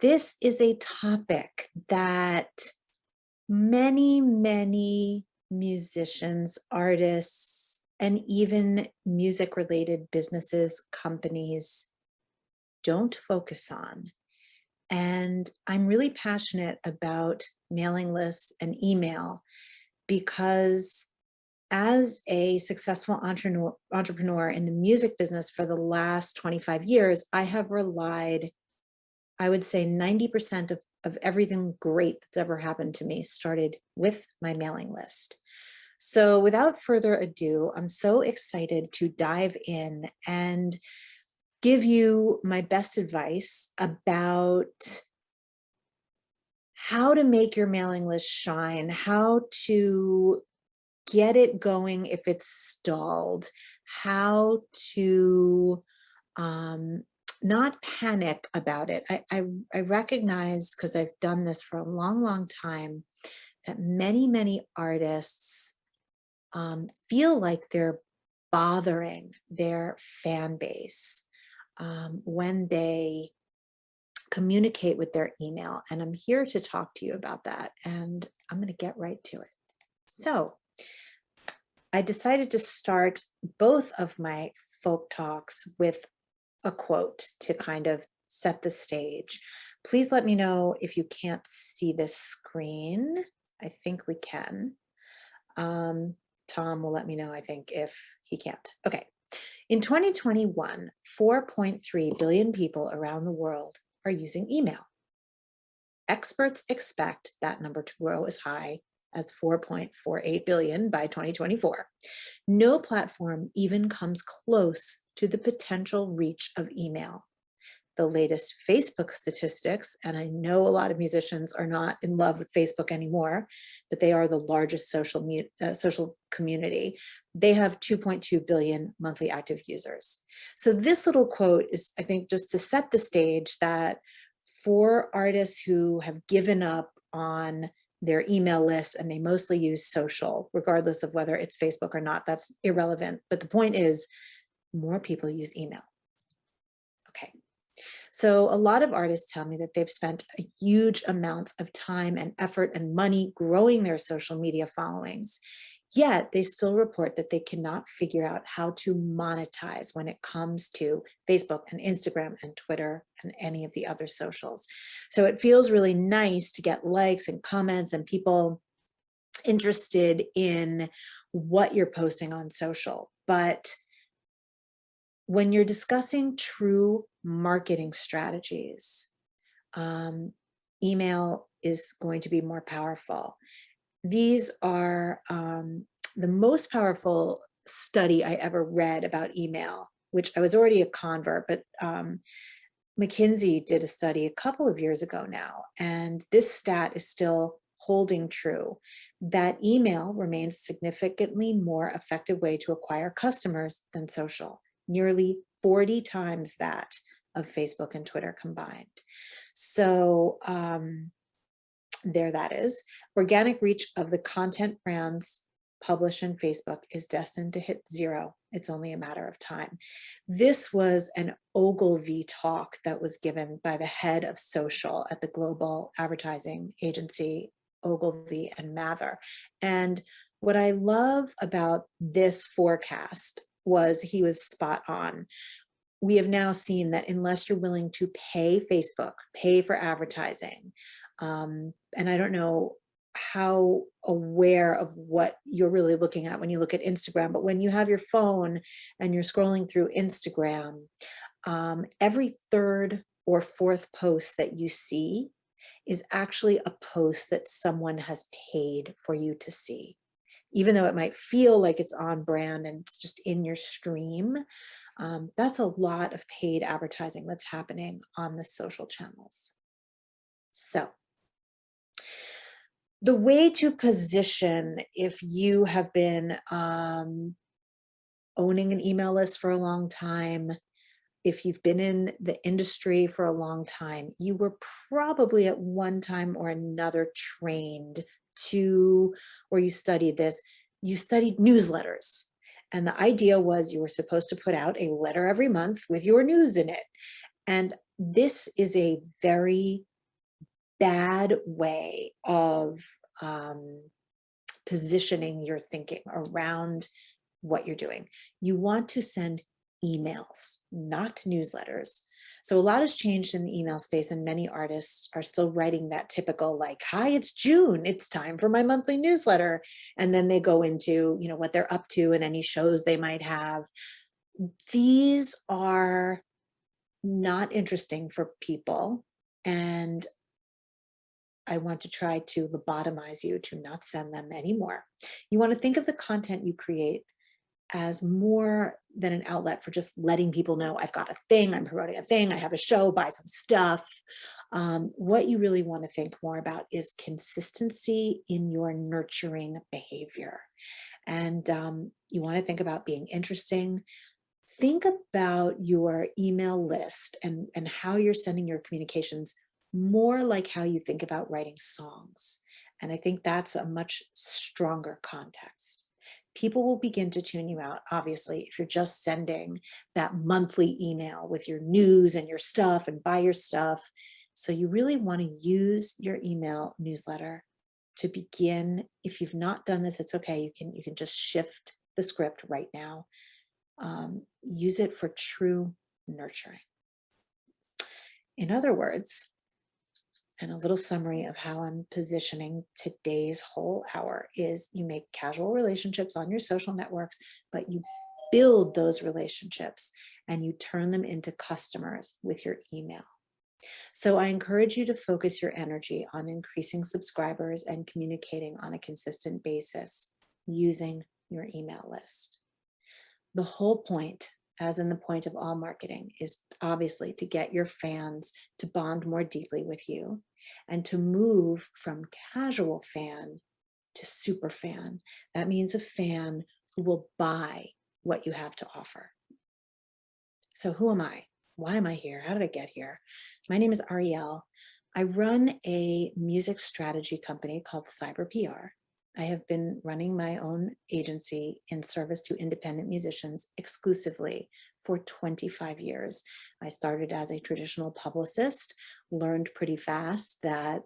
This is a topic that many musicians, artists, and even music-related businesses, companies don't focus on. And I'm really passionate about mailing lists and email because as a successful entrepreneur in the music business for the last 25 years, I have relied, I would say 90% of everything great that's ever happened to me started with my mailing list. So without further ado, I'm so excited to dive in and give you my best advice about how to make your mailing list shine, how to get it going if it's stalled, how to not panic about it. I recognize, because I've done this for a long time, that many artists feel like they're bothering their fan base when they communicate with their email. And I'm here to talk to you about that. And I'm going to get right to it. So I decided to start both of my folk talks with a quote to kind of set the stage. Please let me know if you can't see this screen. I think we can. Tom will let me know, I think, if he can't. Okay. In 2021, 4.3 billion people around the world are using email. Experts expect that number to grow as high as 4.48 billion by 2024. No platform even comes close to the potential reach of email. The latest Facebook statistics, and I know a lot of musicians are not in love with Facebook anymore, but they are the largest social community. They have 2.2 billion monthly active users. So this little quote is, I think, just to set the stage that for artists who have given up on their email list and they mostly use social, regardless of whether it's Facebook or not, that's irrelevant. But the point is, more people use email. Okay. So a lot of artists tell me that they've spent a huge amounts of time and effort and money growing their social media followings, yet they still report that they cannot figure out how to monetize when it comes to Facebook and Instagram and Twitter and any of the other socials. So it feels really nice to get likes and comments and people interested in what you're posting on social. But when you're discussing true marketing strategies, email is going to be more powerful. These are the most powerful study I ever read about email, which I was already a convert, but McKinsey did a study a couple of years ago now, and this stat is still holding true, that email remains a significantly more effective way to acquire customers than social. Nearly 40 times that of Facebook and Twitter combined. So there that is. Organic reach of the content brands published in Facebook is destined to hit zero. It's only a matter of time. This was an Ogilvy talk that was given by the head of social at the global advertising agency, Ogilvy and Mather. And what I love about this forecast was he was spot on. We have now seen that unless you're willing to pay Facebook, pay for advertising, and I don't know how aware of what you're really looking at when you look at Instagram, but when you have your phone and you're scrolling through Instagram, every third or fourth post that you see is actually a post that someone has paid for you to see. Even though it might feel like it's on brand and it's just in your stream, that's a lot of paid advertising that's happening on the social channels. So the way to position, if you have been owning an email list for a long time, if you've been in the industry for a long time, you were probably at one time or another trained to, or you studied this, you studied newsletters. And the idea was you were supposed to put out a letter every month with your news in it. And this is a very bad way of positioning your thinking around what you're doing. You want to send emails, not newsletters. So a lot has changed in the email space, and many artists are still writing that typical like, hi, it's June, it's time for my monthly newsletter. And then they go into, you know, what they're up to and any shows they might have. These are not interesting for people. And I want to try to lobotomize you to not send them anymore. You want to think of the content you create as more than an outlet for just letting people know I've got a thing, I'm promoting a thing, I have a show, buy some stuff. What you really want to think more about is consistency in your nurturing behavior. And you want to think about being interesting. Think about your email list and how you're sending your communications more like how you think about writing songs. And I think that's a much stronger context. People will begin to tune you out, obviously, if you're just sending that monthly email with your news and your stuff and buy your stuff. So you really want to use your email newsletter to begin. If you've not done this, it's okay. You can just shift the script right now. Use it for true nurturing. In other words, and a little summary of how I'm positioning today's whole hour is you make casual relationships on your social networks, but you build those relationships and you turn them into customers with your email. So I encourage you to focus your energy on increasing subscribers and communicating on a consistent basis using your email list. The whole point, as in the point of all marketing, is obviously to get your fans to bond more deeply with you and to move from casual fan to super fan. That means a fan who will buy what you have to offer. So who am I? Why am I here? How did I get here? My name is Ariel. I run a music strategy company called Cyber PR. I have been running my own agency in service to independent musicians exclusively for 25 years. I started as a traditional publicist, learned pretty fast that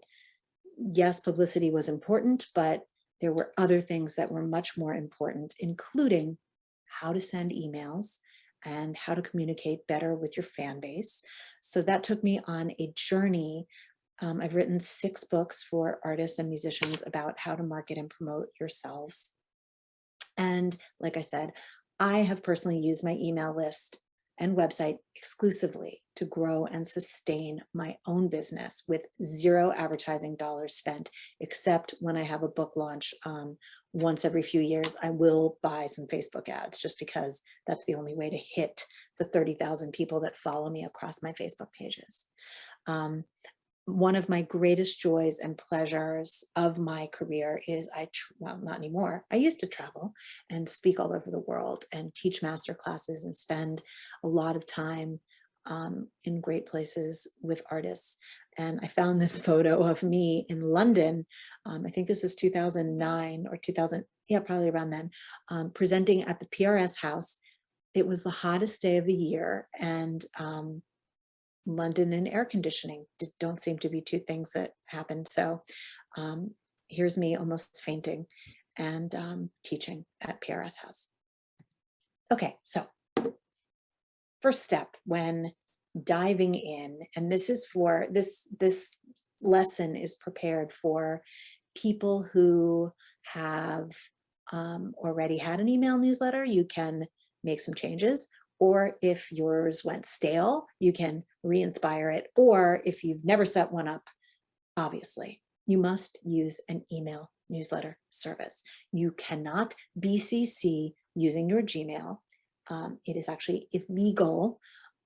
yes, publicity was important, but there were other things that were much more important, including how to send emails and how to communicate better with your fan base. So that took me on a journey. I've written 6 books for artists and musicians about how to market and promote yourselves. And like I said, I have personally used my email list and website exclusively to grow and sustain my own business with 0 advertising dollars spent, except when I have a book launch once every few years, I will buy some Facebook ads just because that's the only way to hit the 30,000 people that follow me across my Facebook pages. One of my greatest joys and pleasures of my career is well, not anymore. I used to travel and speak all over the world and teach master classes and spend a lot of time in great places with artists. And I found this photo of me in London. I think this was 2009 or 2000, yeah, probably around then, presenting at the PRS house. It was the hottest day of the year, and London and air conditioning don't seem to be two things that happen. So here's me almost fainting and teaching at PRS House. Okay, so first step when diving in, and this is for this lesson is prepared for people who have already had an email newsletter. You can make some changes. Or if yours went stale, you can re-inspire it. Or if you've never set one up, obviously, you must use an email newsletter service. You cannot BCC using your Gmail. It is actually illegal.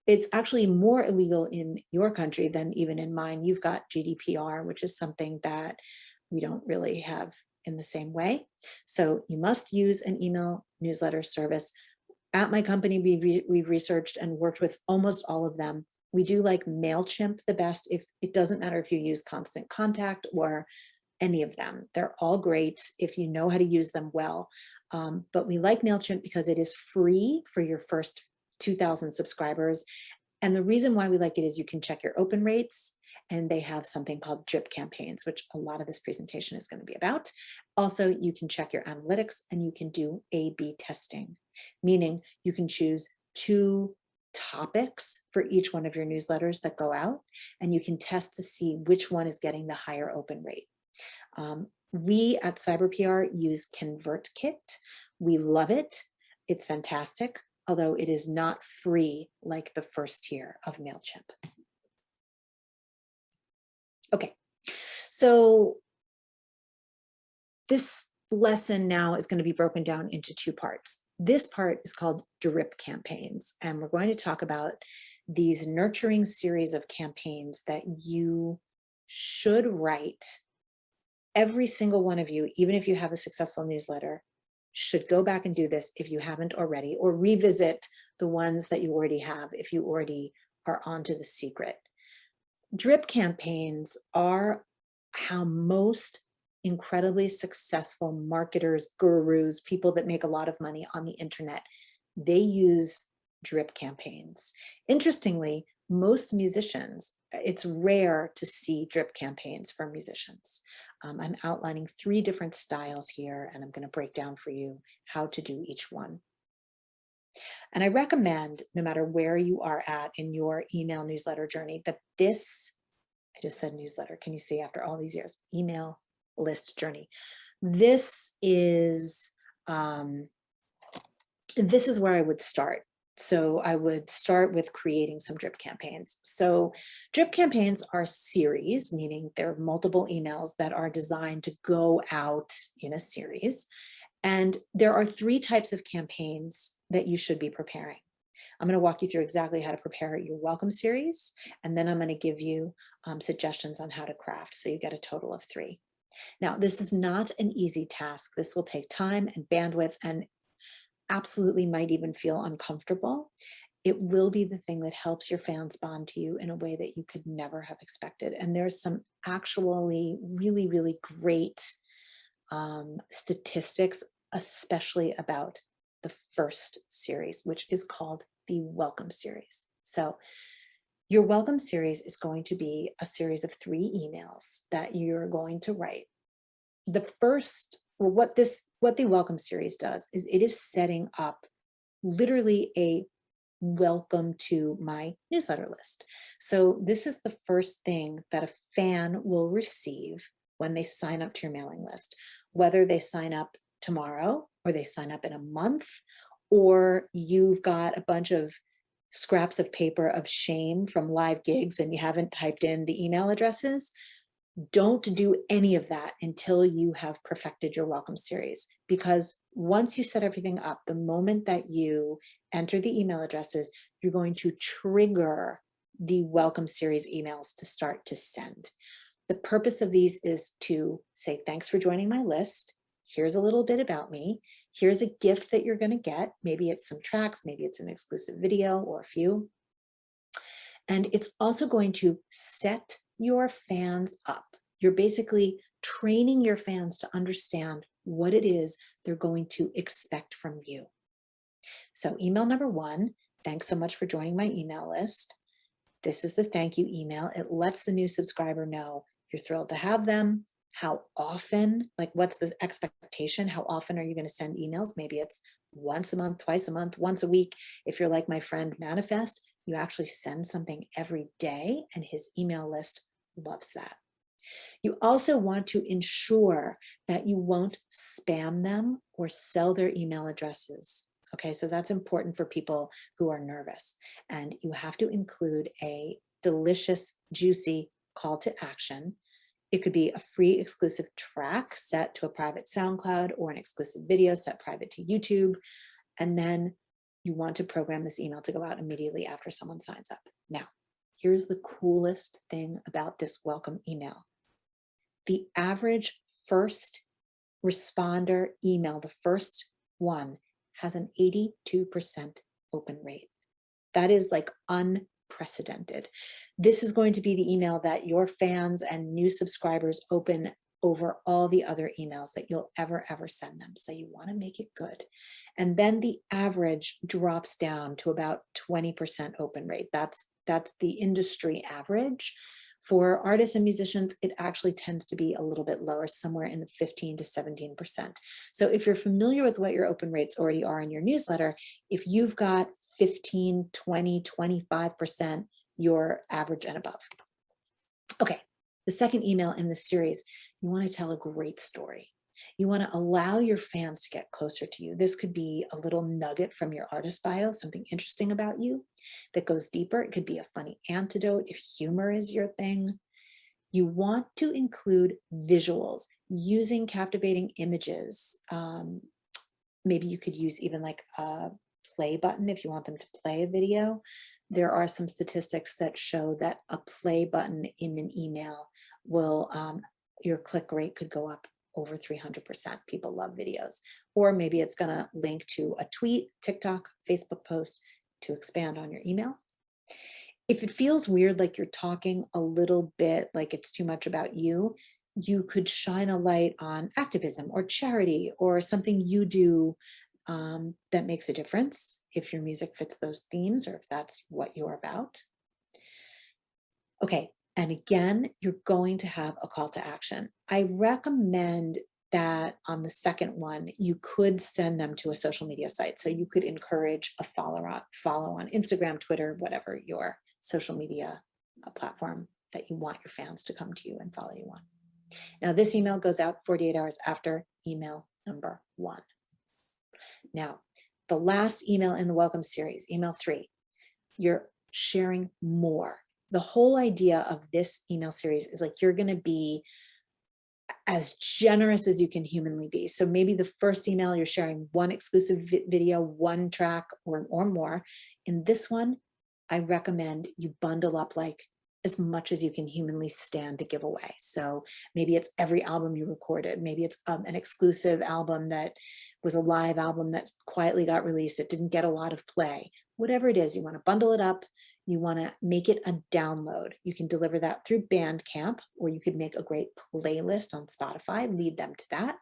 It's actually more illegal in your country than even in mine. You've got GDPR, which is something that we don't really have in the same way. So you must use an email newsletter service. At my company, we've researched and worked with almost all of them. We do like MailChimp the best. If it doesn't matter if you use Constant Contact or any of them, they're all great if you know how to use them well. But we like MailChimp because it is free for your first 2,000 subscribers. And the reason why we like it is you can check your open rates, and they have something called drip campaigns, which a lot of this presentation is going to be about. Also, you can check your analytics and you can do A/B testing, meaning you can choose 2 topics for each one of your newsletters that go out, and you can test to see which one is getting the higher open rate. We at CyberPR use ConvertKit. We love it. It's fantastic, although it is not free like the first tier of MailChimp. Okay, so this lesson now is going to be broken down into 2 parts. This part is called drip campaigns, and we're going to talk about these nurturing series of campaigns that you should write. Every single one of you, even if you have a successful newsletter, should go back and do this if you haven't already, or revisit the ones that you already have if you already are onto the secret. Drip campaigns are how most incredibly successful marketers, gurus, people that make a lot of money on the internet, they use drip campaigns. Interestingly, most musicians, it's rare to see drip campaigns from musicians. I'm outlining 3 different styles here, and I'm going to break down for you how to do each one. And I recommend, no matter where you are at in your email newsletter journey, that this, I just said newsletter, can you see after all these years, email list journey. This is where I would start. So I would start with creating some drip campaigns. So drip campaigns are series, meaning there are multiple emails that are designed to go out in a series. And there are 3 types of campaigns that you should be preparing. I'm going to walk you through exactly how to prepare your welcome series, and then I'm going to give you suggestions on how to craft, so you get a total of 3. Now, this is not an easy task. This will take time and bandwidth and absolutely might even feel uncomfortable. It will be the thing that helps your fans bond to you in a way that you could never have expected. And there's some actually really, really great statistics, especially about the first series, which is called the welcome series. So your welcome series is going to be a series of 3 emails that you're going to write. The first, well, what the welcome series does is it is setting up literally a welcome to my newsletter list. So this is the first thing that a fan will receive when they sign up to your mailing list, whether they sign up tomorrow or they sign up in a month, or you've got a bunch of scraps of paper of shame from live gigs and you haven't typed in the email addresses. Don't do any of that until you have perfected your welcome series, because once you set everything up, the moment that you enter the email addresses, you're going to trigger the welcome series emails to start to send. The purpose of these is to say, thanks for joining my list. Here's a little bit about me. Here's a gift that you're going to get. Maybe it's some tracks, maybe it's an exclusive video or a few. And it's also going to set your fans up. You're basically training your fans to understand what it is they're going to expect from you. So email number 1, thanks so much for joining my email list. This is the thank you email. It lets the new subscriber know you're thrilled to have them. How often, like what's the expectation? How often are you going to send emails? Maybe it's once a month, twice a month, once a week. If you're like my friend Manifest, you actually send something every day, and his email list loves that. You also want to ensure that you won't spam them or sell their email addresses. Okay, so that's important for people who are nervous. And you have to include a delicious, juicy call to action. It could be a free exclusive track set to a private SoundCloud, or an exclusive video set private to YouTube. And then you want to program this email to go out immediately after someone signs up. Now, here's the coolest thing about this welcome email. The average first responder email, the first one, has an 82% open rate. That is like unprecedented. This is going to be the email that your fans and new subscribers open over all the other emails that you'll ever send them. So you want to make it good. And then the average drops down to about 20% open rate. That's the industry average. For artists and musicians, it actually tends to be a little bit lower, somewhere in the 15 to 17%. So if you're familiar with what your open rates already are in your newsletter, if you've got 15, 20, 25%, you're average and above. Okay, the second email in this series, you want to tell a great story. You want to allow your fans to get closer to you. This could be a little nugget from your artist bio, something interesting about you that goes deeper. It could be a funny antidote if humor is your thing. You want to include visuals using captivating images. Maybe you could use even like a play button if you want them to play a video. There are some statistics that show that a play button in an email will, your click rate could go up over 300%. People love videos. Or maybe it's going to link to a tweet, TikTok, Facebook post to expand on your email. If it feels weird, like you're talking a little bit like it's too much about you, you could shine a light on activism or charity or something you do that makes a difference if your music fits those themes or if that's what you're about. Okay, and again, you're going to have a call to action. I recommend that on the second one, you could send them to a social media site. So you could encourage a follow on Instagram, Twitter, whatever your social media platform that you want your fans to come to you and follow you on. Now, this email goes out 48 hours after email number 1. Now, the last email in the welcome series, email 3, you're sharing more. The whole idea of this email series is like you're going to be as generous as you can humanly be. So maybe the first email you're sharing one exclusive video, one track or more. In this one, I recommend you bundle up like as much as you can humanly stand to give away. So maybe it's every album you recorded. Maybe it's an exclusive album that was a live album that quietly got released that didn't get a lot of play. Whatever it is, you want to bundle it up. You want to make it a download. You can deliver that through Bandcamp, or you could make a great playlist on Spotify, lead them to that.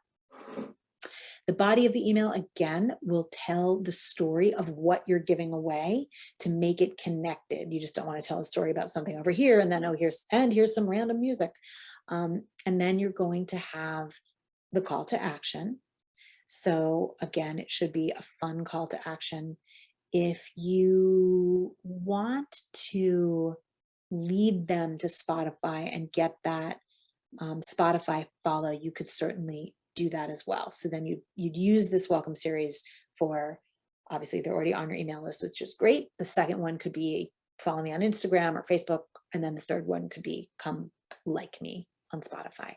The body of the email, again, will tell the story of what you're giving away to make it connected. You just don't want to tell a story about something over here and then, oh, here's some random music. And then you're going to have the call to action. So again, it should be a fun call to action. If you want to lead them to Spotify and get that Spotify follow, you could certainly do that as well. So then you'd use this welcome series for, obviously they're already on your email list, which is great. The second one could be follow me on Instagram or Facebook. And then the third one could be come like me on Spotify.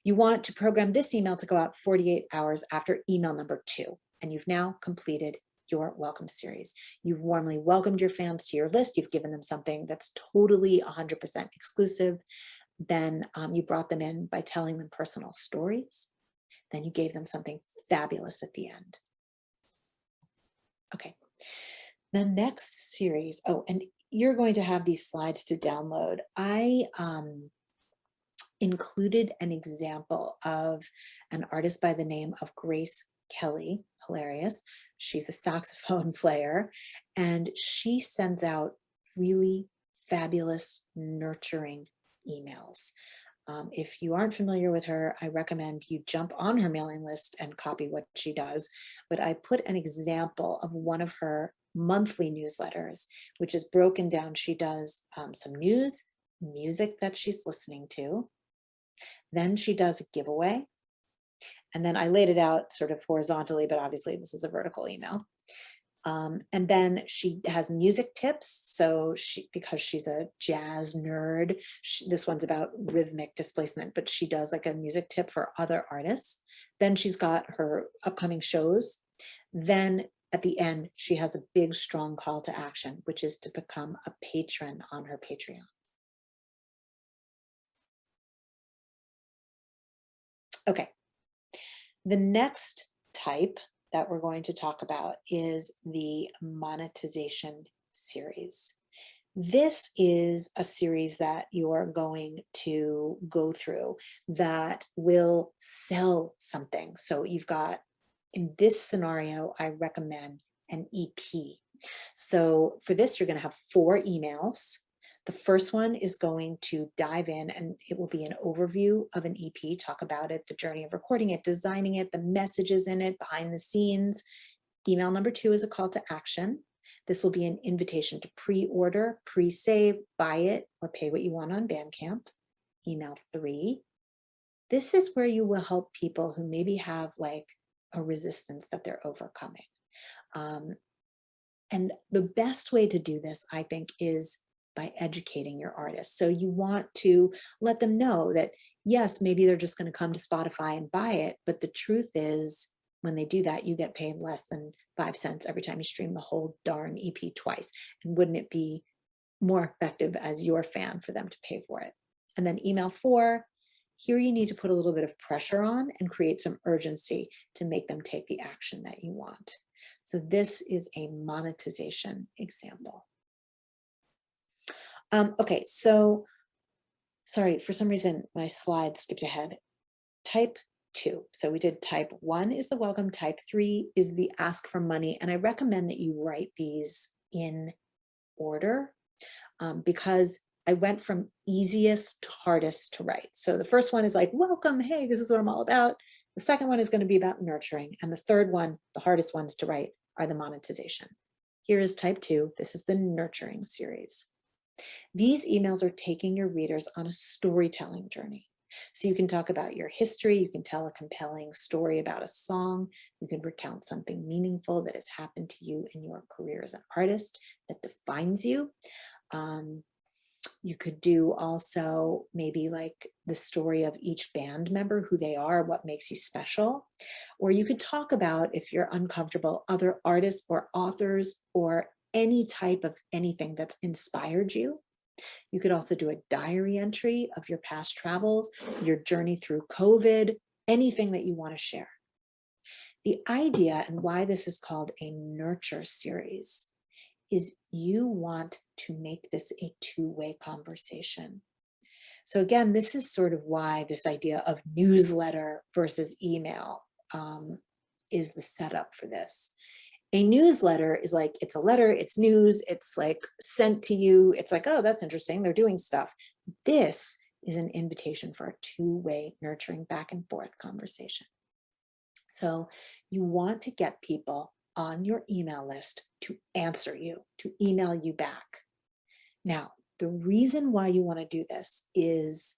You want to program this email to go out 48 hours after email number 2. And you've now completed your welcome series. You've warmly welcomed your fans to your list. You've given them something that's totally 100% exclusive. Then you brought them in by telling them personal stories. Then you gave them something fabulous at the end. Okay, the next series, oh, and you're going to have these slides to download. I included an example of an artist by the name of Grace Kelly, hilarious. She's a saxophone player, and she sends out really fabulous, nurturing emails. If you aren't familiar with her, I recommend you jump on her mailing list and copy what she does. But I put an example of one of her monthly newsletters, which is broken down. She does some news, music that she's listening to. Then she does a giveaway. And then I laid it out sort of horizontally, but obviously this is a vertical email. And then she has music tips. So because she's a jazz nerd, this one's about rhythmic displacement, but she does like a music tip for other artists. Then she's got her upcoming shows. Then at the end, she has a big, strong call to action, which is to become a patron on her Patreon. Okay. The next type that we're going to talk about is the monetization series. This is a series that you're going to go through that will sell something. So you've got, in this scenario, I recommend an EP. So for this, you're going to have 4 emails. The first one is going to dive in, and it will be an overview of an EP, talk about it, the journey of recording it, designing it, the messages in it, behind the scenes. Email number 2 is a call to action. This will be an invitation to pre-order, pre-save, buy it, or pay what you want on Bandcamp. Email 3. This is where you will help people who maybe have like a resistance that they're overcoming. And the best way to do this, I think, is by educating your artists. So you want to let them know that, yes, maybe they're just going to come to Spotify and buy it, but the truth is, when they do that, you get paid less than 5 cents every time you stream the whole darn EP twice. And wouldn't it be more effective as your fan for them to pay for it? And then email 4, here you need to put a little bit of pressure on and create some urgency to make them take the action that you want. So this is a monetization example. Okay, so sorry, for some reason my slide skipped ahead. Type 2. So we did type 1 is the welcome, type 3 is the ask for money. And I recommend that you write these in order because I went from easiest to hardest to write. So the first one is like, welcome, hey, this is what I'm all about. The second one is going to be about nurturing. And the third one, the hardest ones to write, are the monetization. Here is type 2. This is the nurturing series. These emails are taking your readers on a storytelling journey. So you can talk about your history, you can tell a compelling story about a song, you can recount something meaningful that has happened to you in your career as an artist that defines you. You could do also maybe like the story of each band member, who they are, what makes you special. Or you could talk about, if you're uncomfortable, other artists or authors or any type of anything that's inspired you. You could also do a diary entry of your past travels, your journey through COVID, anything that you want to share. The idea and why this is called a nurture series is you want to make this a two-way conversation. So again, this is sort of why this idea of newsletter versus email is the setup for this. A newsletter is like, it's a letter, it's news, it's like sent to you. It's like, oh, that's interesting, they're doing stuff. This is an invitation for a two-way nurturing back and forth conversation. So you want to get people on your email list to answer you, to email you back. Now, the reason why you want to do this is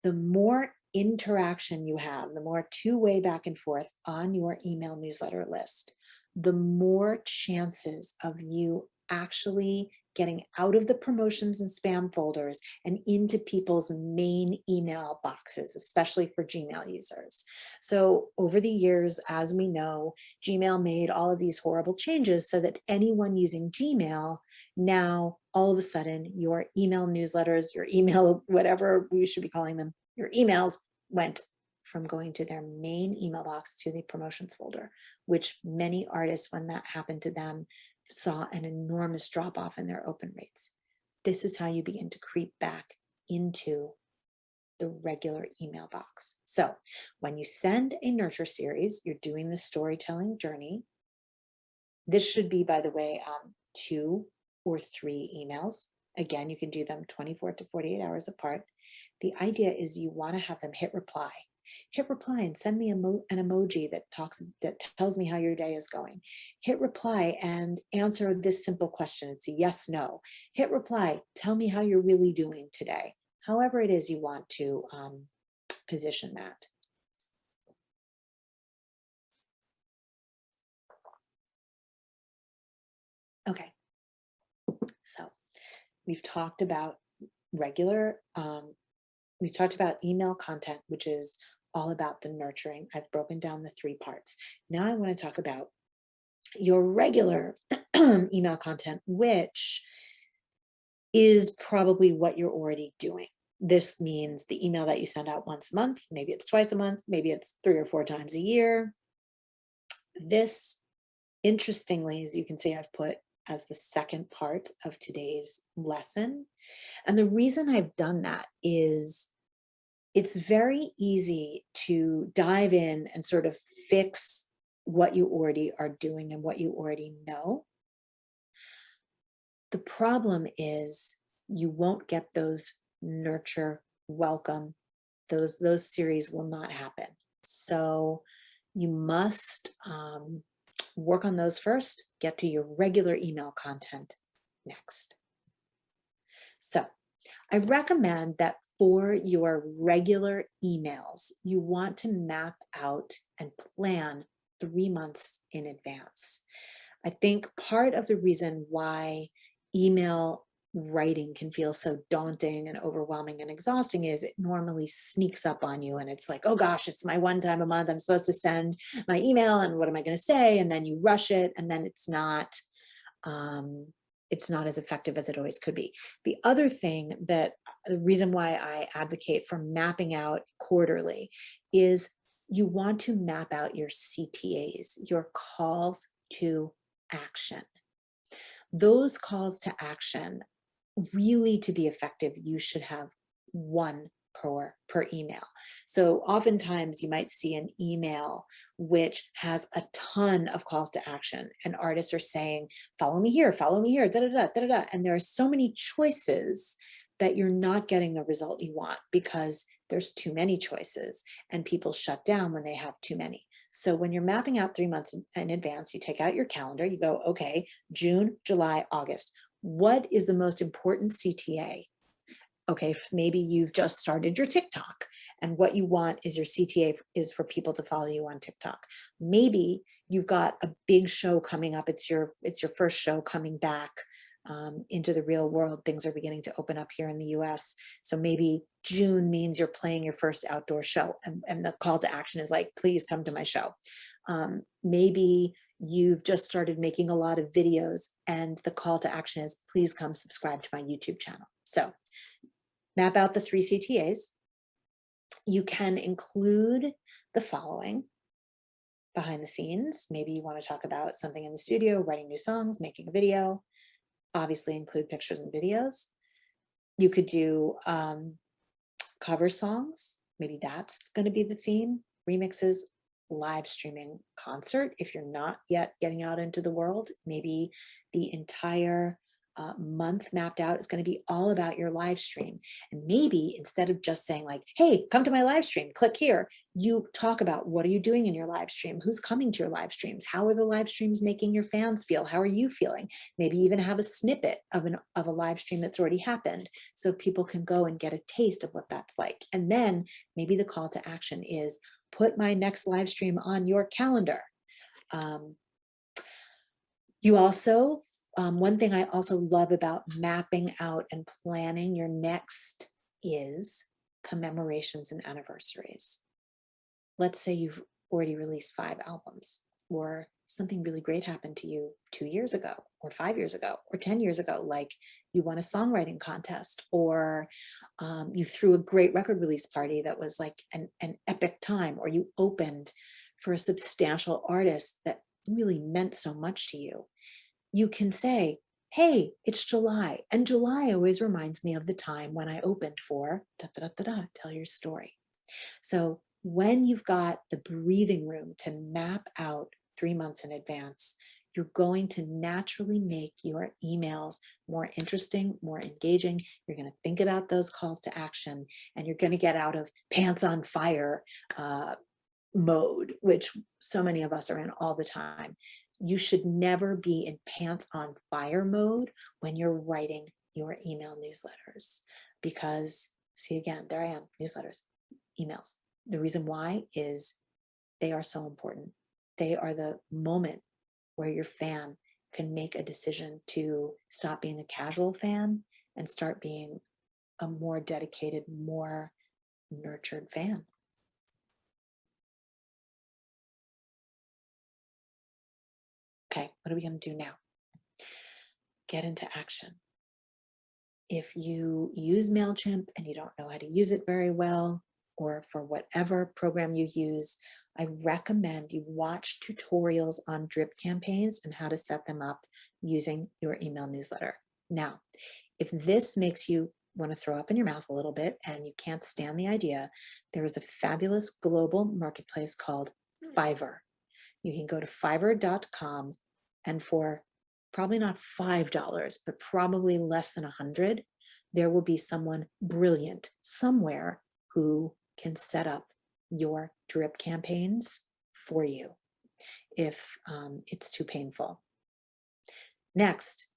the more interaction you have, the more two-way back and forth on your email newsletter list, the more chances of you actually getting out of the promotions and spam folders and into people's main email boxes, especially for Gmail users. So over the years, as we know, Gmail made all of these horrible changes so that anyone using Gmail, now all of a sudden your email newsletters, your email, whatever we should be calling them, your emails went from going to their main email box to the promotions folder, which many artists, when that happened to them, saw an enormous drop off in their open rates. This is how you begin to creep back into the regular email box. So when you send a nurture series, you're doing the storytelling journey. This should be, by the way, 2 or 3 emails. Again, you can do them 24 to 48 hours apart. The idea is you want to have them hit reply. Hit reply and send me an emoji that tells me how your day is going. Hit reply and answer this simple question. It's a yes, no. Hit reply, tell me how you're really doing today. However it is you want to position that. Okay, so we've talked about we've talked about email content, which is all about the nurturing. I've broken down the 3 parts. Now I want to talk about your regular email content, which is probably what you're already doing. This means the email that you send out once a month, maybe it's twice a month, maybe it's 3 or 4 times a year. This, interestingly, as you can see, I've put as the second part of today's lesson. And the reason I've done that is it's very easy to dive in and sort of fix what you already are doing and what you already know. The problem is you won't get those nurture, welcome, those series will not happen. So you must work on those first, get to your regular email content next. So I recommend that for your regular emails, you want to map out and plan 3 months in advance. I think part of the reason why email writing can feel so daunting and overwhelming and exhausting is it normally sneaks up on you and it's like, oh gosh, it's my one time a month. I'm supposed to send my email and what am I going to say? And then you rush it and then it's not as effective as it always could be. The other thing that the reason why I advocate for mapping out quarterly is you want to map out your CTAs, your calls to action. Those calls to action, really to be effective, you should have one per email. So oftentimes you might see an email which has a ton of calls to action and artists are saying, follow me here, da da da da da. And there are so many choices that you're not getting the result you want because there's too many choices and people shut down when they have too many. So when you're mapping out 3 months in advance, you take out your calendar, you go, okay, June, July, August. What is the most important CTA? Okay, maybe you've just started your TikTok and what you want is your CTA is for people to follow you on TikTok. Maybe you've got a big show coming up. It's your first show coming back into the real world. Things are beginning to open up here in the US. So maybe June means you're playing your first outdoor show and the call to action is like, please come to my show. Maybe you've just started making a lot of videos and the call to action is, please come subscribe to my YouTube channel. So map out the 3 CTAs. You can include the following behind the scenes. Maybe you want to talk about something in the studio, writing new songs, making a video. Obviously include pictures and videos. You could do cover songs. Maybe that's going to be the theme. Remixes, live streaming concert. If you're not yet getting out into the world, maybe the entire month mapped out is going to be all about your live stream. And maybe instead of just saying like, hey, come to my live stream, click here, you talk about what are you doing in your live stream? Who's coming to your live streams? How are the live streams making your fans feel? How are you feeling? Maybe even have a snippet of a live stream that's already happened so people can go and get a taste of what that's like. And then maybe the call to action is put my next live stream on your calendar. You also one thing I also love about mapping out and planning your next is commemorations and anniversaries. Let's say you've already released 5 albums or something really great happened to you 2 years ago or 5 years ago or 10 years ago, like you won a songwriting contest or you threw a great record release party that was like an epic time, or you opened for a substantial artist that really meant so much to you. You can say, hey, it's July. And July always reminds me of the time when I opened for tell your story. So when you've got the breathing room to map out 3 months in advance, you're going to naturally make your emails more interesting, more engaging. You're going to think about those calls to action, and you're going to get out of pants on fire mode, which so many of us are in all the time. You should never be in pants on fire mode when you're writing your email newsletters, because see, again, there I am, newsletters, emails. The reason why is they are so important. They are the moment where your fan can make a decision to stop being a casual fan and start being a more dedicated, more nurtured fan. Okay, what are we going to do now? Get into action. If you use MailChimp and you don't know how to use it very well, or for whatever program you use, I recommend you watch tutorials on drip campaigns and how to set them up using your email newsletter. Now, if this makes you want to throw up in your mouth a little bit and you can't stand the idea, there is a fabulous global marketplace called Fiverr. You can go to fiverr.com, and for probably not $5, but probably less than 100, there will be someone brilliant somewhere who can set up your drip campaigns for you if it's too painful. Next,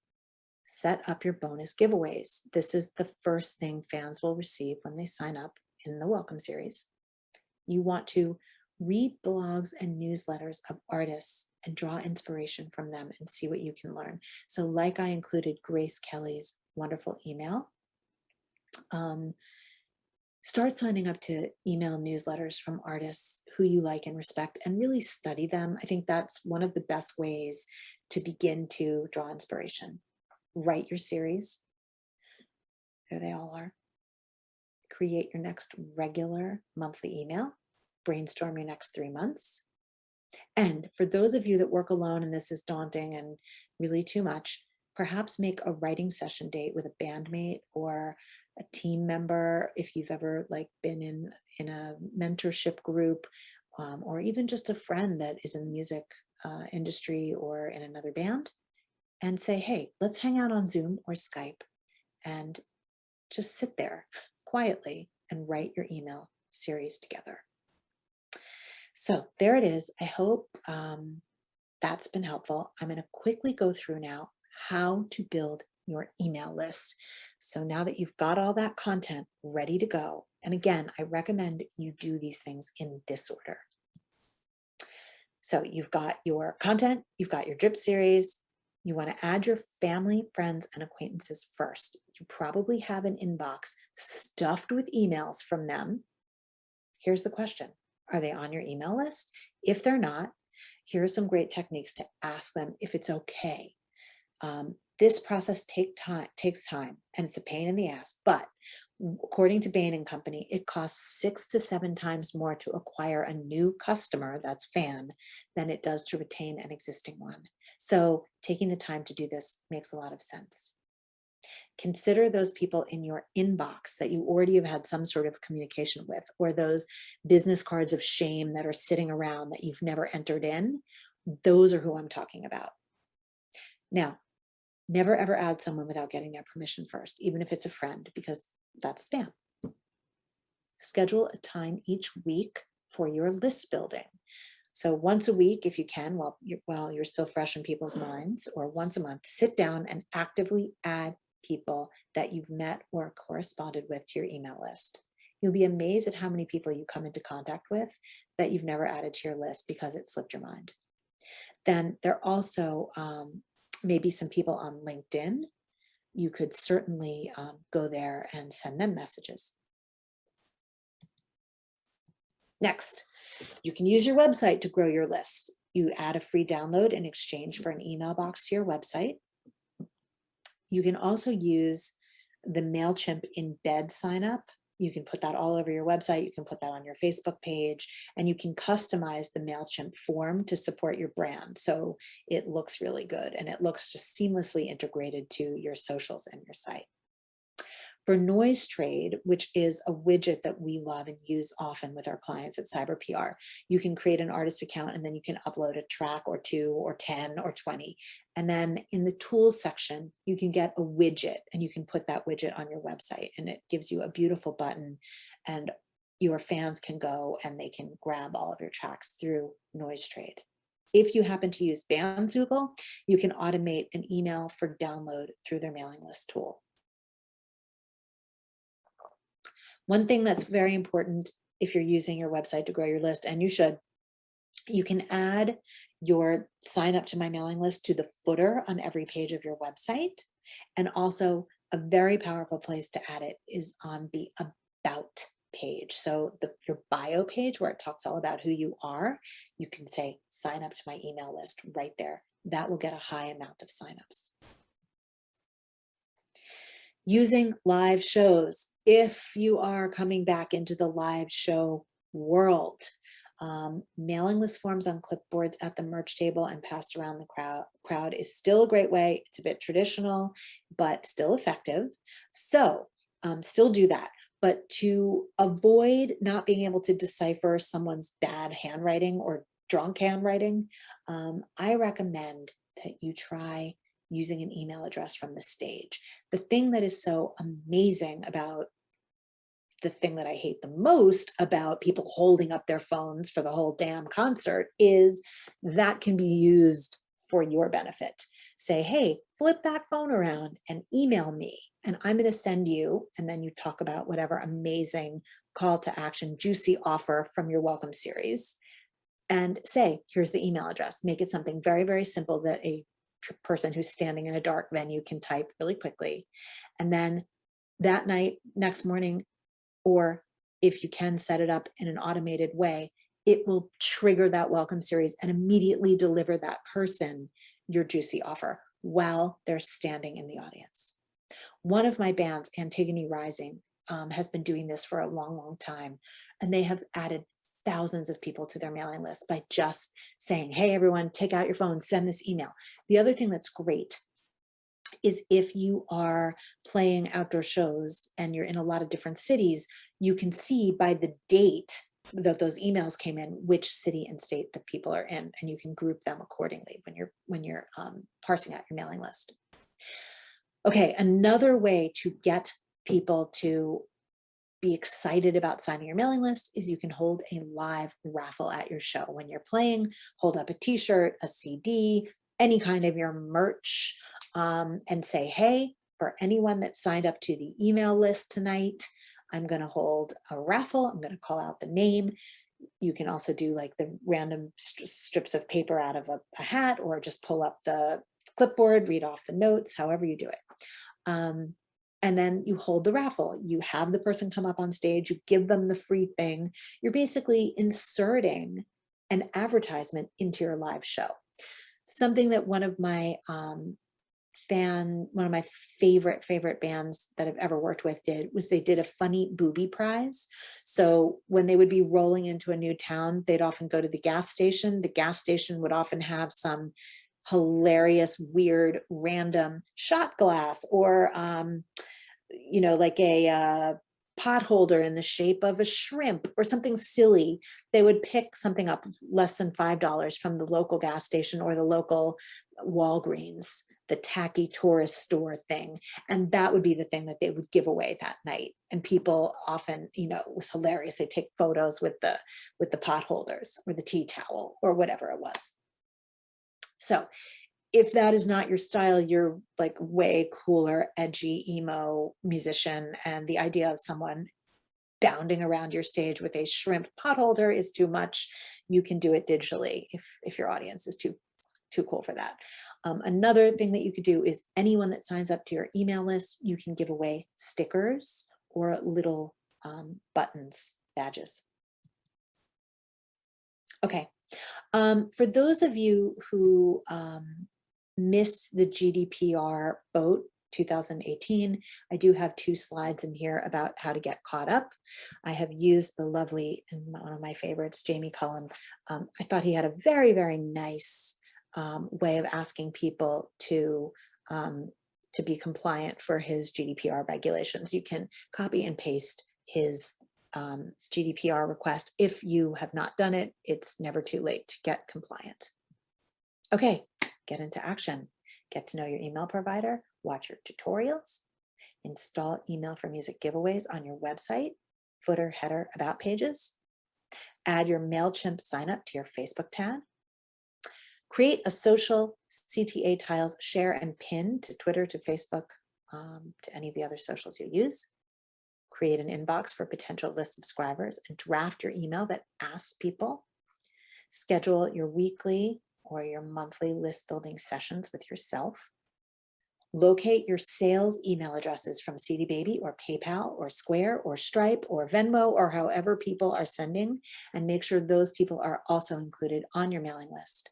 set up your bonus giveaways. This is the first thing fans will receive when they sign up in the welcome series. You want to read blogs and newsletters of artists and draw inspiration from them and see what you can learn. So like I included Grace Kelly's wonderful email, start signing up to email newsletters from artists who you like and respect and really study them. I think that's one of the best ways to begin to draw inspiration. Write your series. There they all are. Create your next regular monthly email. Brainstorm your next 3 months. And for those of you that work alone and this is daunting and really too much, perhaps make a writing session date with a bandmate or a team member if you've ever been in a mentorship group, or even just a friend that is in the music industry or in another band, and say, hey, let's hang out on Zoom or Skype and just sit there quietly and write your email series together. So there it is. I hope that's been helpful. I'm going to quickly go through now how to build your email list. So now that you've got all that content ready to go, and again, I recommend you do these things in this order. So you've got your content, you've got your drip series, you want to add your family, friends, and acquaintances first. You probably have an inbox stuffed with emails from them. Here's the question. Are they on your email list? If they're not, here are some great techniques to ask them if it's okay. This process takes time, and it's a pain in the ass, but according to Bain & Company, it costs 6 to 7 times more to acquire a new customer, that's fan, than it does to retain an existing one. So taking the time to do this makes a lot of sense. Consider those people in your inbox that you already have had some sort of communication with, or those business cards of shame that are sitting around that you've never entered in. Those are who I'm talking about. Now, never ever add someone without getting their permission first, even if it's a friend, because that's spam. Schedule a time each week for your list building. So once a week, if you can, while you're still fresh in people's minds, or once a month, sit down and actively add people that you've met or corresponded with to your email list. You'll be amazed at how many people you come into contact with that you've never added to your list because it slipped your mind. Then there are also maybe some people on LinkedIn. You could certainly go there and send them messages. Next, you can use your website to grow your list. You add a free download in exchange for an email box to your website. You can also use the MailChimp embed sign up. You can put that all over your website. You can put that on your Facebook page, and you can customize the MailChimp form to support your brand. So it looks really good and it looks just seamlessly integrated to your socials and your site. For Noise Trade, which is a widget that we love and use often with our clients at Cyber PR, you can create an artist account and then you can upload a track or 2 or 10 or 20. And then in the tools section, you can get a widget and you can put that widget on your website, and it gives you a beautiful button, and your fans can go and they can grab all of your tracks through Noise Trade. If you happen to use Bandzoogle, you can automate an email for download through their mailing list tool. One thing that's very important if you're using your website to grow your list, and you should, you can add your sign up to my mailing list to the footer on every page of your website. And also a very powerful place to add it is on the About page. So your bio page where it talks all about who you are, you can say sign up to my email list right there. That will get a high amount of signups. Using live shows. If you are coming back into the live show world, Mailing list forms on clipboards at the merch table and passed around the crowd is still a great way. It's a bit traditional, but still effective. So still do that. But to avoid not being able to decipher someone's bad handwriting or drunk handwriting, I recommend that you try using an email address from the stage. The thing that is so amazing about the thing that I hate the most about people holding up their phones for the whole damn concert is that can be used for your benefit. Say, hey, flip that phone around and email me, and I'm going to send you, and then you talk about whatever amazing call to action, juicy offer from your welcome series, and say, here's the email address. Make it something very, very simple that a person who's standing in a dark venue can type really quickly. And then that night, next morning, or if you can set it up in an automated way, it will trigger that welcome series and immediately deliver that person your juicy offer while they're standing in the audience. One of my bands, Antigone Rising, has been doing this for a long, long time, and they have added thousands of people to their mailing list by just saying, hey, everyone, take out your phone, send this email. The other thing that's great is if you are playing outdoor shows and you're in a lot of different cities, you can see by the date that those emails came in which city and state the people are in, and you can group them accordingly when you're parsing out your mailing list. Okay, another way to get people to be excited about signing your mailing list is you can hold a live raffle at your show. When you're playing, hold up a t-shirt, a CD, any kind of your merch, and say, hey, for anyone that signed up to the email list tonight, I'm going to hold a raffle. I'm going to call out the name. You can also do like the random strips of paper out of a hat, or just pull up the clipboard, read off the notes, however you do it. And then you hold the raffle. You have the person come up on stage, you give them the free thing. You're basically inserting an advertisement into your live show. Something that one of my favorite bands that I've ever worked with did was they did a funny booby prize. So when they would be rolling into a new town, they'd often go to the gas station. The gas station would often have some hilarious, weird, random shot glass, or like a pot holder in the shape of a shrimp or something silly. They would pick something up less than $5 from the local gas station or the local Walgreens, the tacky tourist store thing. And that would be the thing that they would give away that night. And people often, it was hilarious. They take photos with the pot holders or the tea towel or whatever it was. So if that is not your style, you're like way cooler, edgy, emo musician, and the idea of someone bounding around your stage with a shrimp potholder is too much, you can do it digitally if your audience is too cool for that. Another thing that you could do is anyone that signs up to your email list, you can give away stickers or little buttons, badges. Okay. For those of you who missed the GDPR boat 2018, I do have 2 slides in here about how to get caught up. I have used the lovely, and one of my favorites, Jamie Cullum. I thought he had a very, very nice way of asking people to be compliant for his GDPR regulations. You can copy and paste his GDPR request. If you have not done it, it's never too late to get compliant. Okay, get into action. Get to know your email provider, watch your tutorials, install email for music giveaways on your website, footer, header, about pages, add your MailChimp sign up to your Facebook tag, create a social CTA tiles, share and pin to Twitter, to Facebook, to any of the other socials you use, create an inbox for potential list subscribers and draft your email that asks people, schedule your weekly or your monthly list building sessions with yourself, locate your sales email addresses from CD Baby or PayPal or Square or Stripe or Venmo or however people are sending, and make sure those people are also included on your mailing list.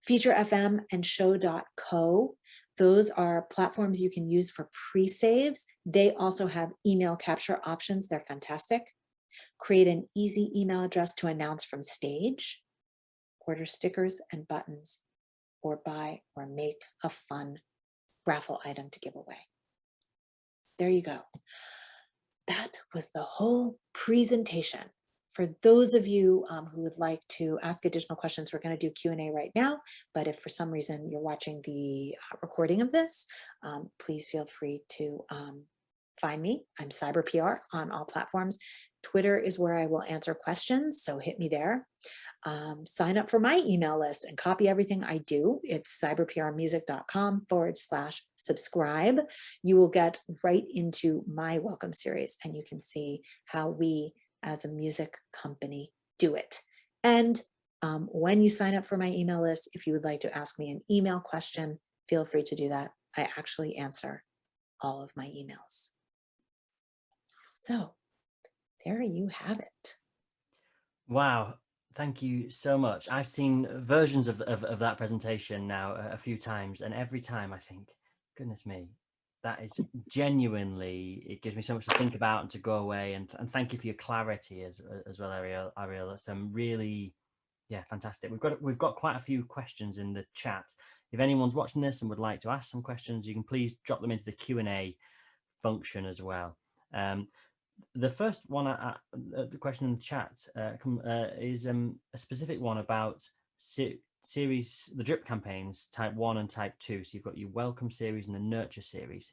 Feature FM and Show.co, those are platforms you can use for pre-saves. They also have email capture options. They're fantastic. create an easy email address to announce from stage, order stickers and buttons, or buy or make a fun raffle item to give away. There you go. That was the whole presentation. For those of you who would like to ask additional questions, we're going to do Q&A right now. But if for some reason you're watching the recording of this, please feel free to find me. I'm CyberPR on all platforms. Twitter is where I will answer questions, so hit me there. Sign up for my email list and copy everything I do. It's cyberprmusic.com/subscribe. You will get right into my welcome series and you can see how we as a music company do it. And when you sign up for my email list, if you would like to ask me an email question, feel free to do that. I actually answer all of my emails. So there you have it. Wow. Thank you so much. I've seen versions of that presentation now a few times, and every time I think, goodness me, that is genuinely, it gives me so much to think about and to go away. And thank you for your clarity as well, Ariel. That's really, yeah, fantastic. We've got quite a few questions in the chat. If anyone's watching this and would like to ask some questions, you can please drop them into the Q&A function as well. The first one, the question in the chat is a specific one about series, the drip campaigns, type 1 and type 2. So you've got your welcome series and the nurture series.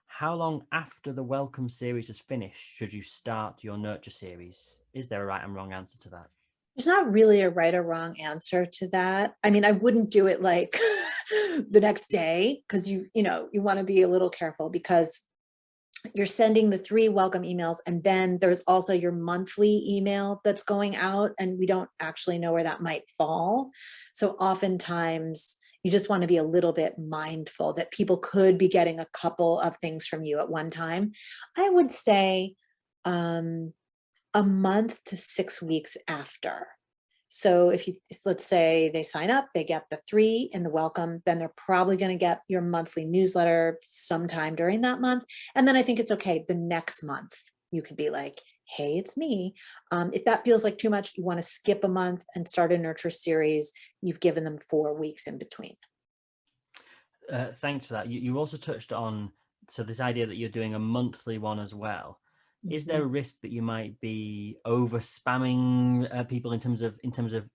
How long after the welcome series is finished should you start your nurture series? Is there a right and wrong answer to that? There's not really a right or wrong answer to that. I mean, I wouldn't do it like the next day because you want to be a little careful because you're sending the 3 welcome emails and then there's also your monthly email that's going out and we don't actually know where that might fall. So oftentimes you just want to be a little bit mindful that people could be getting a couple of things from you at one time. I would say a month to 6 weeks after. So if you, let's say they sign up, they get the 3 in the welcome, then they're probably going to get your monthly newsletter sometime during that month. And then I think it's okay. The next month, you could be like, hey, it's me. If that feels like too much, you want to skip a month and start a nurture series. You've given them 4 weeks in between. Thanks for that. You also touched on, so this idea that you're doing a monthly one as well. Is there a risk that you might be over spamming people in terms of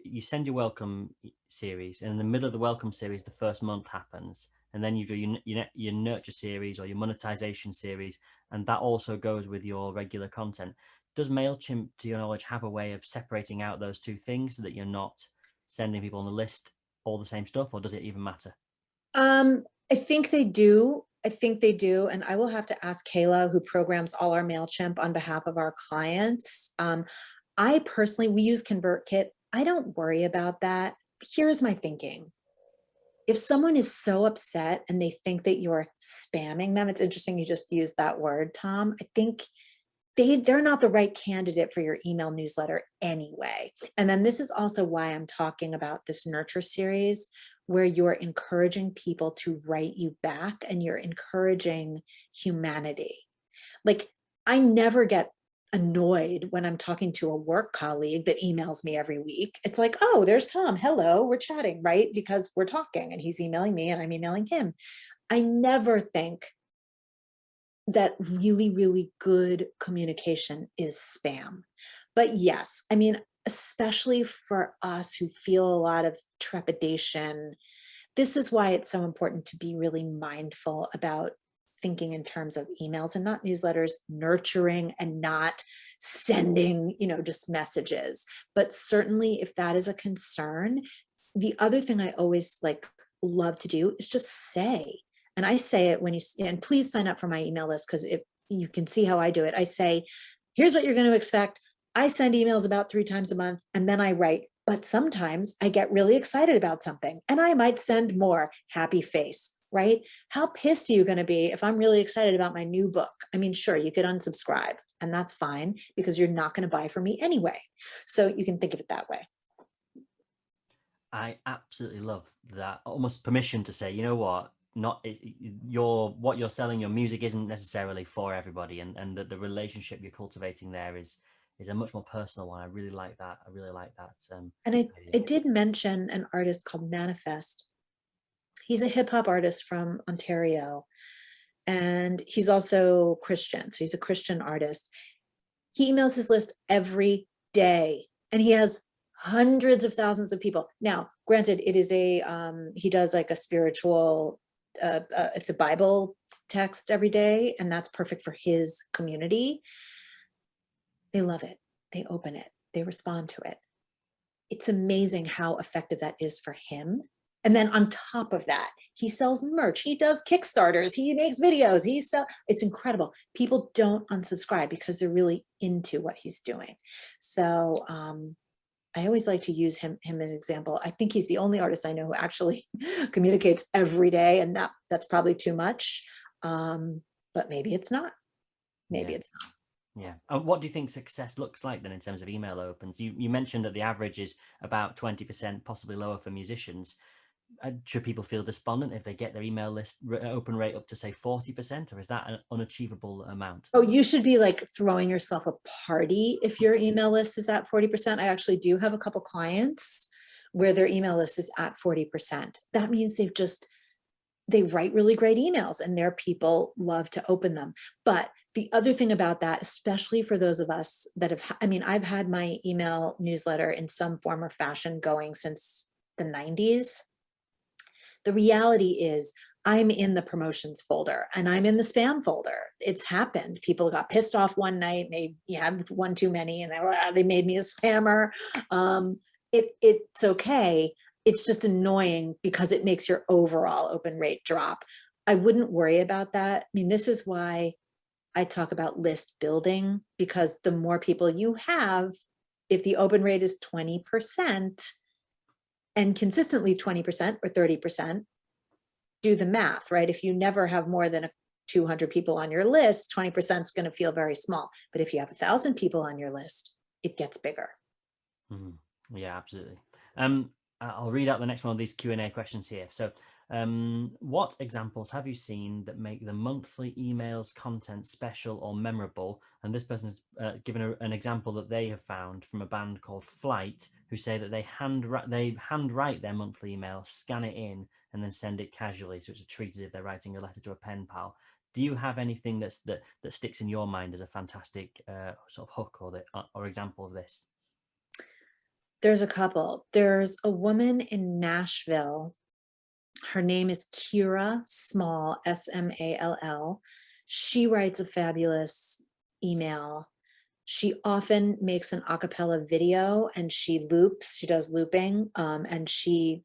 you send your welcome series and in the middle of the welcome series the first month happens and then you do your nurture series or your monetization series and that also goes with your regular content? Does MailChimp, to your knowledge, have a way of separating out those two things so that you're not sending people on the list all the same stuff, or does it even matter? I think they do. And I will have to ask Kayla, who programs all our MailChimp on behalf of our clients. I personally, we use ConvertKit. I don't worry about that. Here's my thinking. If someone is so upset and they think that you're spamming them, it's interesting you just used that word, Tom. I think they're not the right candidate for your email newsletter anyway. And then this is also why I'm talking about this nurture series, where you're encouraging people to write you back and you're encouraging humanity. Like, I never get annoyed when I'm talking to a work colleague that emails me every week. It's like, oh, there's Tom. Hello, we're chatting, right? Because we're talking and he's emailing me and I'm emailing him. I never think that really, really good communication is spam. But yes, I mean, especially for us who feel a lot of trepidation, this is why it's so important to be really mindful about thinking in terms of emails and not newsletters, nurturing and not sending, just messages. But certainly if that is a concern, the other thing I always love to do is just say, and I say it when and please sign up for my email list because if you can see how I do it, I say, here's what you're going to expect. I send emails about 3 times a month and then I write, but sometimes I get really excited about something and I might send more happy face, right? How pissed are you going to be if I'm really excited about my new book? I mean, sure, you could unsubscribe and that's fine because you're not going to buy from me anyway. So you can think of it that way. I absolutely love that, almost permission to say, you know what, what you're selling, your music isn't necessarily for everybody, and that the relationship you're cultivating there is is a much more personal one. I really like that. I really like that. And Idea. I did mention an artist called Manifest. He's a hip hop artist from Ontario, and he's also Christian. So he's a Christian artist. He emails his list every day, and he has hundreds of thousands of people. Now, granted, it is he does like a spiritual, it's a Bible text every day, and that's perfect for his community. They love it. They open it. They respond to it. It's amazing how effective that is for him. And then on top of that, he sells merch. He does Kickstarters. He makes videos. It's incredible. People don't unsubscribe because they're really into what he's doing. So I always like to use him as an example. I think he's the only artist I know who actually communicates every day, and that's probably too much. But maybe it's not. Maybe it's not. Yeah. And what do you think success looks like then in terms of email opens? You mentioned that the average is about 20%, possibly lower for musicians. Should people feel despondent if they get their email list open rate up to say 40%, or is that an unachievable amount? Oh, you should be like throwing yourself a party if your email list is at 40%. I actually do have a couple clients where their email list is at 40%. That means they write really great emails and their people love to open them. But the other thing about that, especially for those of us that I've had my email newsletter in some form or fashion going since the 90s. The reality is I'm in the promotions folder and I'm in the spam folder. It's happened. People got pissed off one night. They had one too many and they made me a spammer. It's okay. It's just annoying because it makes your overall open rate drop. I wouldn't worry about that. I mean, this is why I talk about list building, because the more people you have, if the open rate is 20% and consistently 20% or 30%, do the math, right? If you never have more than 200 people on your list, 20% is going to feel very small. But if you have 1,000 people on your list, it gets bigger. Mm-hmm. Yeah, absolutely. I'll read out the next one of these Q&A questions here. So what examples have you seen that make the monthly emails content special or memorable? And this person's given an example that they have found from a band called Flight, who say that they handwrite their monthly email, scan it in, and then send it casually. So it's a treat as if they're writing a letter to a pen pal. Do you have anything that sticks in your mind as a fantastic sort of hook or example of this? There's a couple. There's a woman in Nashville. Her name is Kira Small, Small. She writes a fabulous email. She often makes an a cappella video and she does looping, and she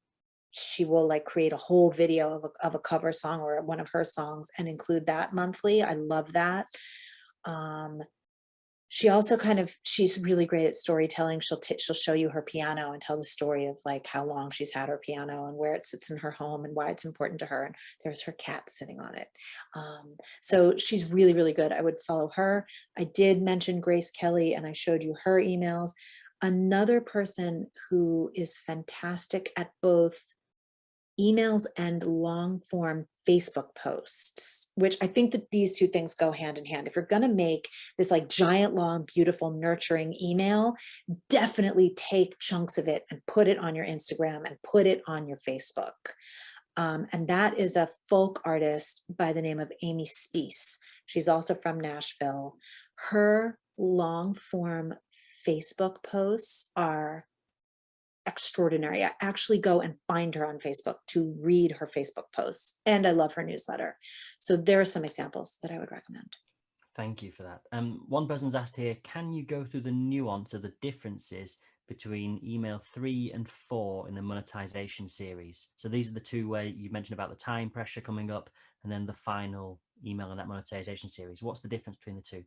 will like create a whole video of a cover song or one of her songs and include that monthly. I love that. She also she's really great at storytelling. She'll show you her piano and tell the story of like how long she's had her piano and where it sits in her home and why it's important to her. And there's her cat sitting on it. So she's really, really good. I would follow her. I did mention Grace Kelly and I showed you her emails. Another person who is fantastic at both emails and long form Facebook posts, which I think that these two things go hand in hand. If you're going to make this like giant, long, beautiful, nurturing email, definitely take chunks of it and put it on your Instagram and put it on your Facebook. And that is a folk artist by the name of Amy Speece. She's also from Nashville. Her long form Facebook posts are extraordinary. I actually go and find her on Facebook to read her Facebook posts, and I love her newsletter. So there are some examples that I would recommend. Thank you for that. One person's asked here, can you go through the nuance of the differences between email 3 and 4 in the monetization series? So these are the two where you mentioned about the time pressure coming up and then the final email in that monetization series. What's the difference between the two?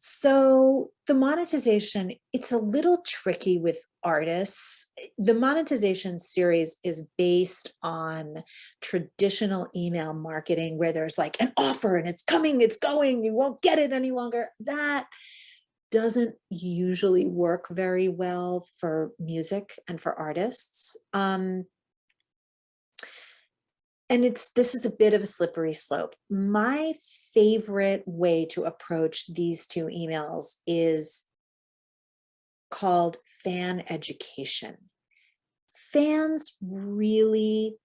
So the monetization, it's a little tricky with artists. The monetization series is based on traditional email marketing where there's like an offer and it's coming, it's going, you won't get it any longer. That doesn't usually work very well for music and for artists. And this is a bit of a slippery slope. My favorite way to approach these two emails is called fan education. Fans really,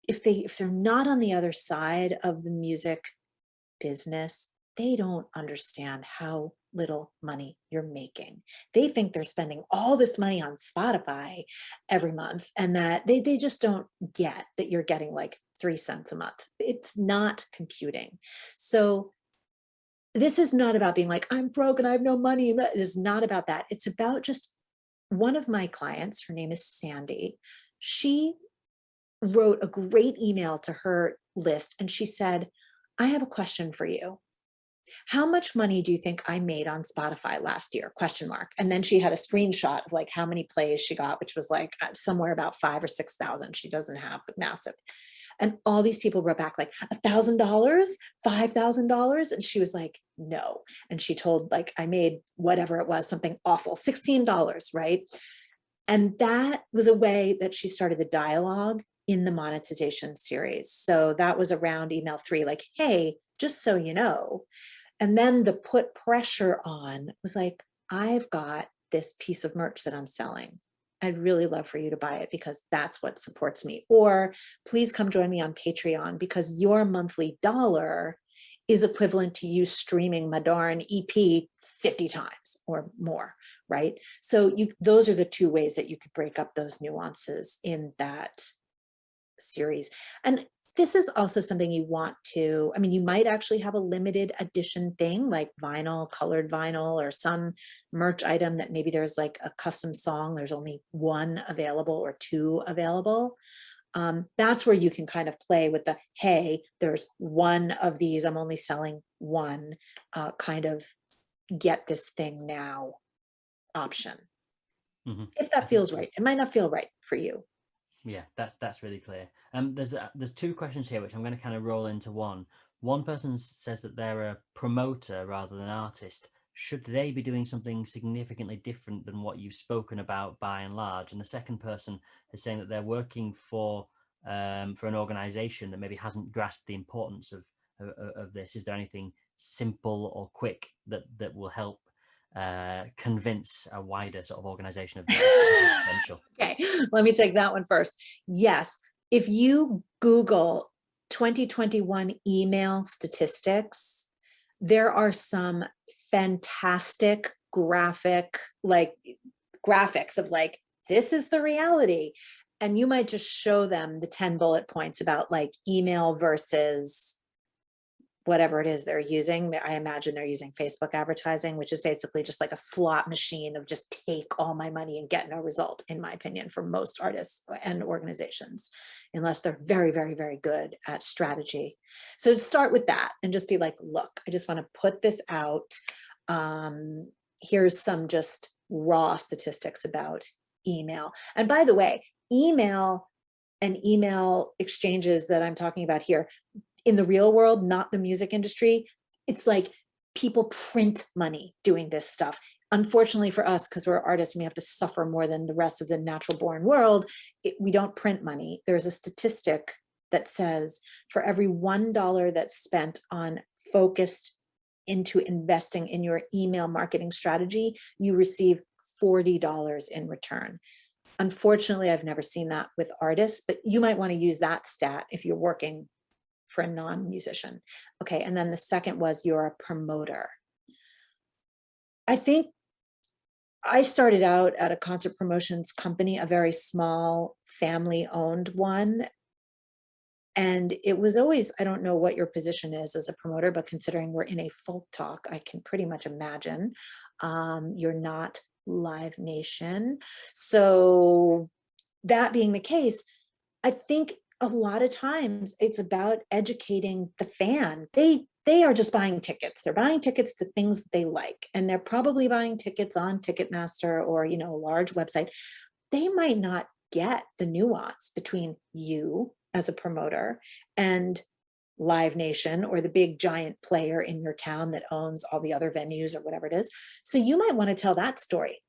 if they're not on the other side of the music business, they don't understand how little money you're making. They think they're spending all this money on Spotify every month, and that they just don't get that you're getting like 3 cents a month. It's not computing. So this is not about being like, I'm broke and I have no money. It is not about that. It's about just one of my clients, her name is Sandy. She wrote a great email to her list and she said, I have a question for you. How much money do you think I made on Spotify last year? Question mark. And then she had a screenshot of like how many plays she got, which was like somewhere about 5 or 6,000. She doesn't have massive. And all these people wrote back like $1,000, $5,000. And she was like, no. And she told like, I made whatever it was, something awful, $16, right? And that was a way that she started the dialogue in the monetization series. So that was around email 3, like, hey, just so you know. And then the put pressure on was like, I've got this piece of merch that I'm selling. I'd really love for you to buy it because that's what supports me. Or please come join me on Patreon because your monthly dollar is equivalent to you streaming my darn EP 50 times or more, right? So those are the 2 ways that you could break up those nuances in that series. And this is also something you want to, I mean, you might actually have a limited edition thing like vinyl, colored vinyl, or some merch item that maybe there's like a custom song, there's only 1 available or 2 available. That's where you can kind of play with the, hey, there's 1 of these, I'm only selling 1, kind of get this thing now option. If I that think feels right. It might not feel right for you. yeah, that's really clear. There's 2 questions here which I'm going to kind of roll into one. One person says that they're a promoter rather than artist. Should they be doing something significantly different than what you've spoken about by and large? And the second person is saying that they're working for an organization that maybe hasn't grasped the importance of this. Is there anything simple or quick that will help convince a wider sort of organization of the potential? Okay, let me take that one first. Yes, if you Google 2021 email statistics, there are some fantastic graphics of like, this is the reality. And you might just show them the 10 bullet points about like email versus whatever it is they're using. I imagine they're using Facebook advertising, which is basically just like a slot machine of just take all my money and get no result, in my opinion, for most artists and organizations, unless they're very, very, very good at strategy. So start with that and just be like, look, I just want to put this out. Here's some just raw statistics about email. And by the way, email and email exchanges that I'm talking about here, in the real world, not the music industry, it's like people print money doing this stuff. Unfortunately for us, because we're artists and we have to suffer more than the rest of the natural born world, we don't print money. There's a statistic that says for every $1 that's spent on focused into investing in your email marketing strategy, you receive $40 in return. Unfortunately, I've never seen that with artists, but you might want to use that stat if you're working for a non-musician. Okay, and then the second was you're a promoter. I think I started out at a concert promotions company, a very small family-owned one. And it was always, I don't know what your position is as a promoter, but considering we're in a folk talk, I can pretty much imagine you're not Live Nation. So that being the case, I think a lot of times it's about educating the fan. They are just buying tickets. They're buying tickets to things that they like, and they're probably buying tickets on Ticketmaster or, you know, a large website. They might not get the nuance between you as a promoter and Live Nation or the big giant player in your town that owns all the other venues or whatever it is. So you might want to tell that story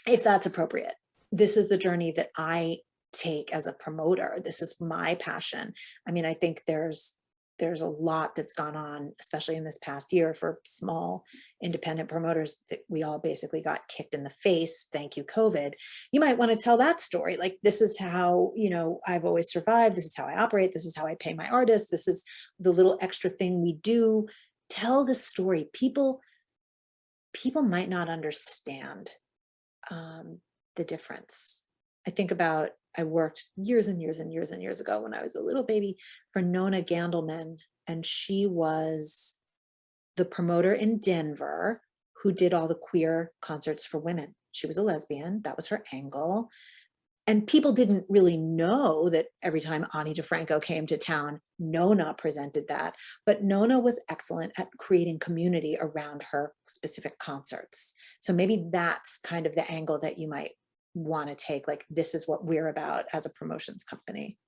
if that's appropriate. This is the journey that I take as a promoter. This is my passion. I mean, I think there's there's a lot that's gone on, especially in this past year, for small independent promoters that we all basically got kicked in the face. Thank you, COVID. You might want to tell that story. Like, this is how, I've always survived. This is how I operate. This is how I pay my artists. This is the little extra thing we do. Tell the story. People might not understand the difference. I think about, I worked years and years and years and years ago when I was a little baby for Nona Gandelman, and she was the promoter in Denver who did all the queer concerts for women. She was a lesbian. That was her angle. And people didn't really know that every time Ani DeFranco came to town, Nona presented that. But Nona was excellent at creating community around her specific concerts. So maybe that's kind of the angle that you might want to take. Like, this is what we're about as a promotions company.